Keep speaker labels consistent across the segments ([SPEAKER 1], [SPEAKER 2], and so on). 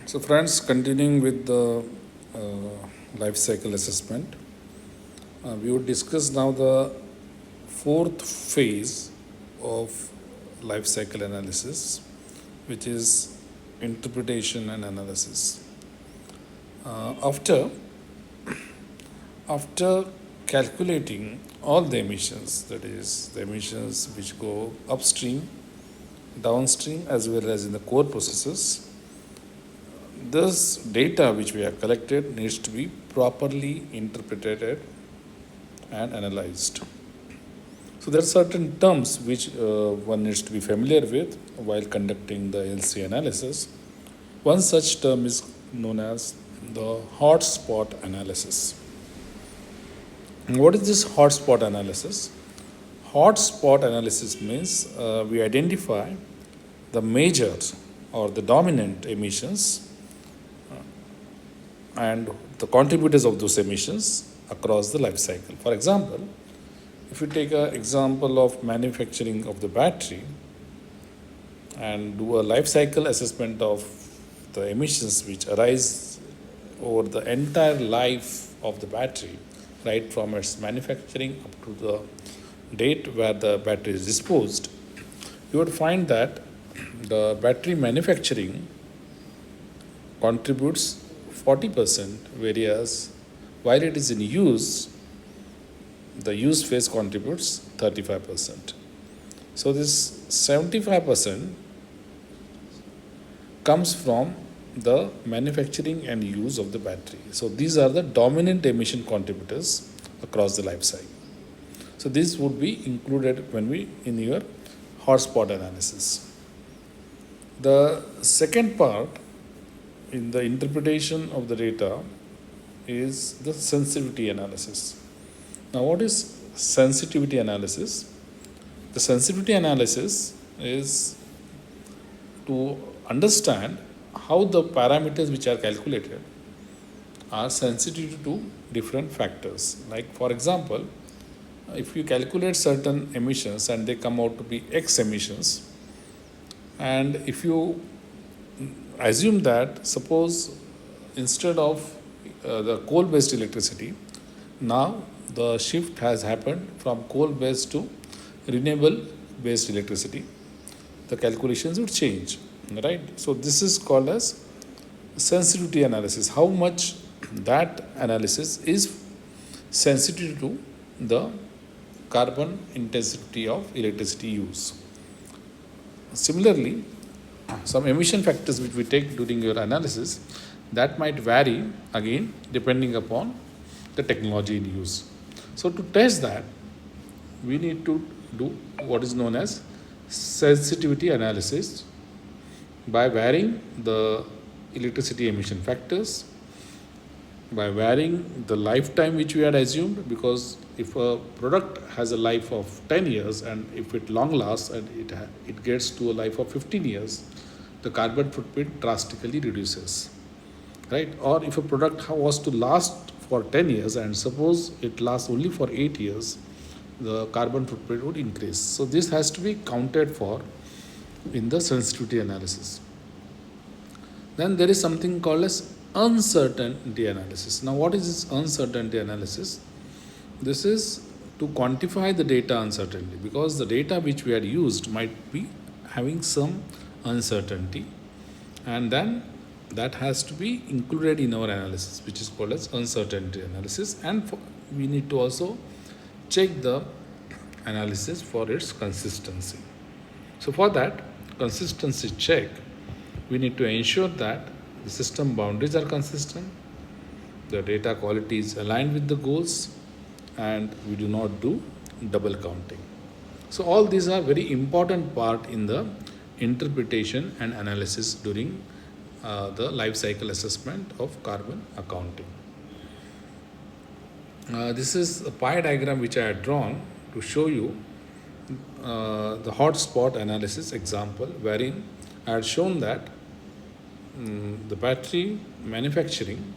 [SPEAKER 1] So, friends, continuing with the life cycle assessment, we would discuss now the fourth phase of life cycle analysis, which is interpretation and analysis. After calculating all the emissions, that is, the emissions which go upstream, downstream, as well as in the core processes, this data which we have collected needs to be properly interpreted and analyzed. So there are certain terms which one needs to be familiar with while conducting the LCA analysis. One such term is known as the hotspot analysis. And what is this hotspot analysis? Hotspot analysis means we identify the major or the dominant emissions and the contributors of those emissions across the life cycle. For example, if you take an example of manufacturing of the battery and do a life cycle assessment of the emissions which arise over the entire life of the battery, right from its manufacturing up to the date where the battery is disposed, you would find that the battery manufacturing contributes 40%, whereas while it is in use, the use phase contributes 35%. So this 75% comes from the manufacturing and use of the battery. So these are the dominant emission contributors across the life cycle. So this would be included when we in your hotspot analysis. The second part in the interpretation of the data is the sensitivity analysis. Now, what is sensitivity analysis? The sensitivity analysis is to understand how the parameters which are calculated are sensitive to different factors. Like, for example, if you calculate certain emissions and they come out to be X emissions, and if you assume that, suppose instead of the coal based electricity, now the shift has happened from coal based to renewable based electricity, the calculations would change, right? So this is called as sensitivity analysis, how much that analysis is sensitive to the carbon intensity of electricity use. Similarly, some emission factors which we take during your analysis, that might vary again depending upon the technology in use. So to test that, we need to do what is known as sensitivity analysis by varying the electricity emission factors, by varying the lifetime which we had assumed, because if a product has a life of 10 years and if it long lasts and it gets to a life of 15 years, the carbon footprint drastically reduces, right? Or if a product was to last for 10 years and suppose it lasts only for 8 years, the carbon footprint would increase. So this has to be counted for in the sensitivity analysis. Then there is something called as uncertainty analysis. Now, what is this uncertainty analysis? This is to quantify the data uncertainty, because the data which we had used might be having some uncertainty, and then that has to be included in our analysis, which is called as uncertainty analysis. And we need to also check the analysis for its consistency. So for that consistency check, we need to ensure that the system boundaries are consistent, the data quality is aligned with the goals, and we do not do double counting. So all these are very important part in the interpretation and analysis during the life cycle assessment of carbon accounting. This is a pie diagram which I had drawn to show you the hotspot analysis example, wherein I had shown that the battery manufacturing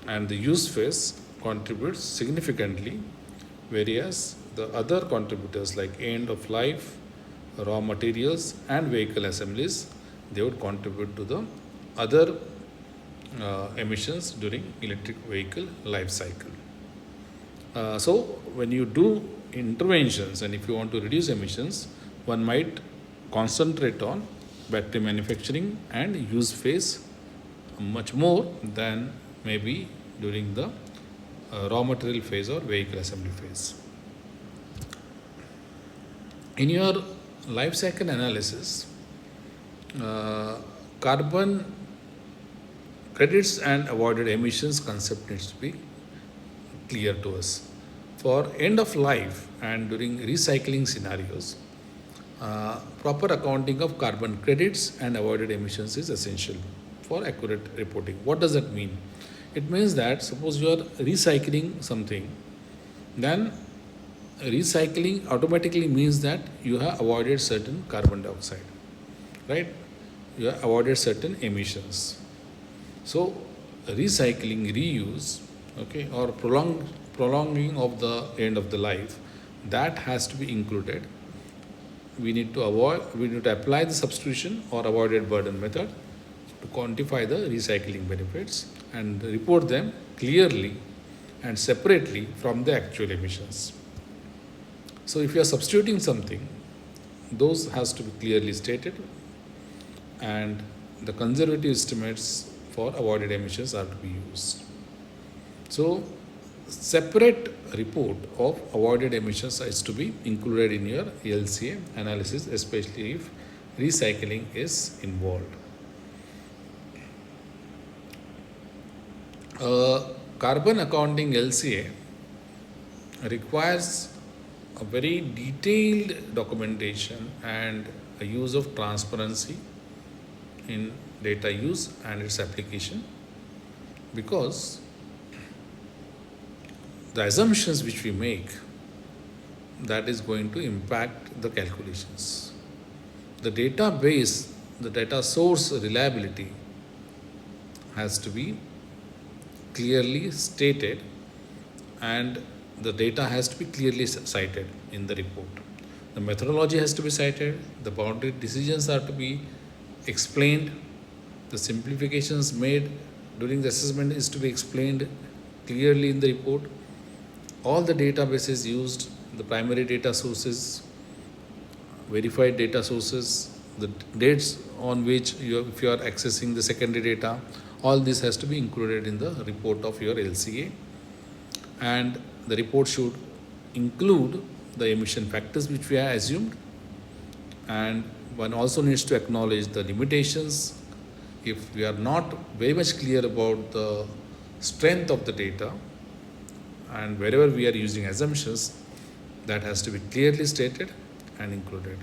[SPEAKER 1] and the use phase contributes significantly, whereas the other contributors like end of life, raw materials and vehicle assemblies, they would contribute to the other emissions during electric vehicle life cycle. So when you do interventions and if you want to reduce emissions, one might concentrate on battery manufacturing and use phase much more than maybe during the raw material phase or vehicle assembly phase. In your life cycle analysis, carbon credits and avoided emissions concept needs to be clear to us. For end of life and during recycling scenarios, proper accounting of carbon credits and avoided emissions is essential for accurate reporting. What does that mean? It means that suppose you are recycling something, then recycling automatically means that you have avoided certain carbon dioxide, right? You have avoided certain emissions. So recycling, reuse, okay, or prolonging of the end of the life, that has to be included. We need to apply the substitution or avoided burden method to quantify the recycling benefits and report them clearly and separately from the actual emissions. So if you are substituting something, those has to be clearly stated, and the conservative estimates for avoided emissions are to be used. So separate report of avoided emissions is to be included in your LCA analysis, especially if recycling is involved. Carbon accounting LCA requires a very detailed documentation and a use of transparency in data use and its application, because the assumptions which we make, that is going to impact the calculations. The database, the data source reliability has to be clearly stated, and the data has to be clearly cited in the report. The methodology has to be cited, the boundary decisions are to be explained, the simplifications made during the assessment is to be explained clearly in the report. All the databases used, the primary data sources, verified data sources, the dates on which if you are accessing the secondary data, all this has to be included in the report of your LCA. And the report should include the emission factors which we have assumed, and one also needs to acknowledge the limitations. If we are not very much clear about the strength of the data, and wherever we are using assumptions, that has to be clearly stated and included.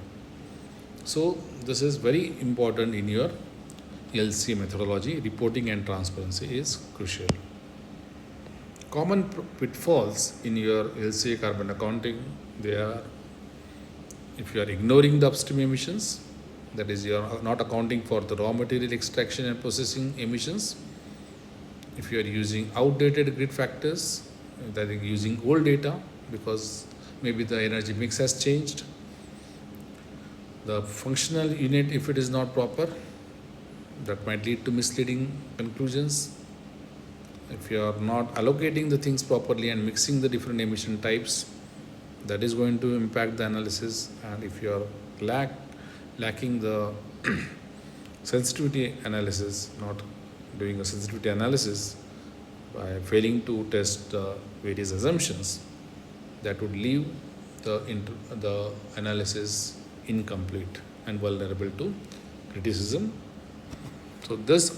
[SPEAKER 1] So this is very important in your LCA methodology. Reporting and transparency is crucial. Common pitfalls in your LCA carbon accounting, they are: if you are ignoring the upstream emissions, that is, you are not accounting for the raw material extraction and processing emissions. If you are using outdated grid factors, that is using old data because maybe the energy mix has changed. The functional unit, if it is not proper, that might lead to misleading conclusions. If you are not allocating the things properly and mixing the different emission types, that is going to impact the analysis. And if you are lacking the sensitivity analysis, not doing a sensitivity analysis by failing to test various assumptions, that would leave the analysis incomplete and vulnerable to criticism. So this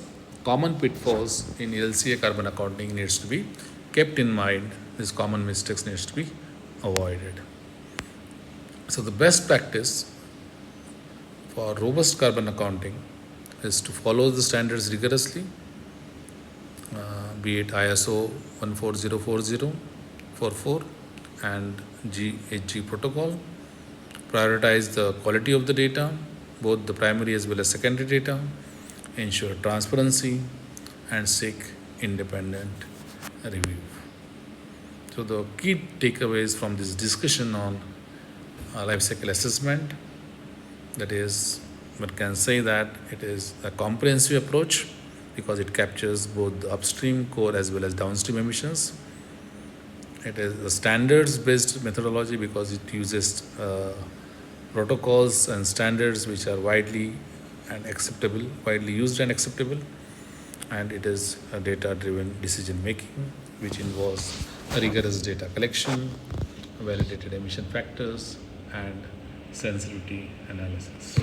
[SPEAKER 1] common pitfalls in LCA carbon accounting needs to be kept in mind. These common mistakes needs to be avoided. So the best practice for robust carbon accounting is to follow the standards rigorously, be it ISO 1404044 and GHG protocol. Prioritize the quality of the data, both the primary as well as secondary data. Ensure transparency and seek independent review. So the key takeaways from this discussion on life cycle assessment, that is, one can say that it is a comprehensive approach because it captures both the upstream core as well as downstream emissions. It is a standards based methodology because it uses protocols and standards which are widely used and acceptable, and it is a data driven decision making which involves rigorous data collection, validated emission factors, and sensitivity analysis.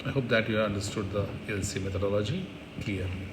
[SPEAKER 1] I hope that you understood the LCA methodology clearly.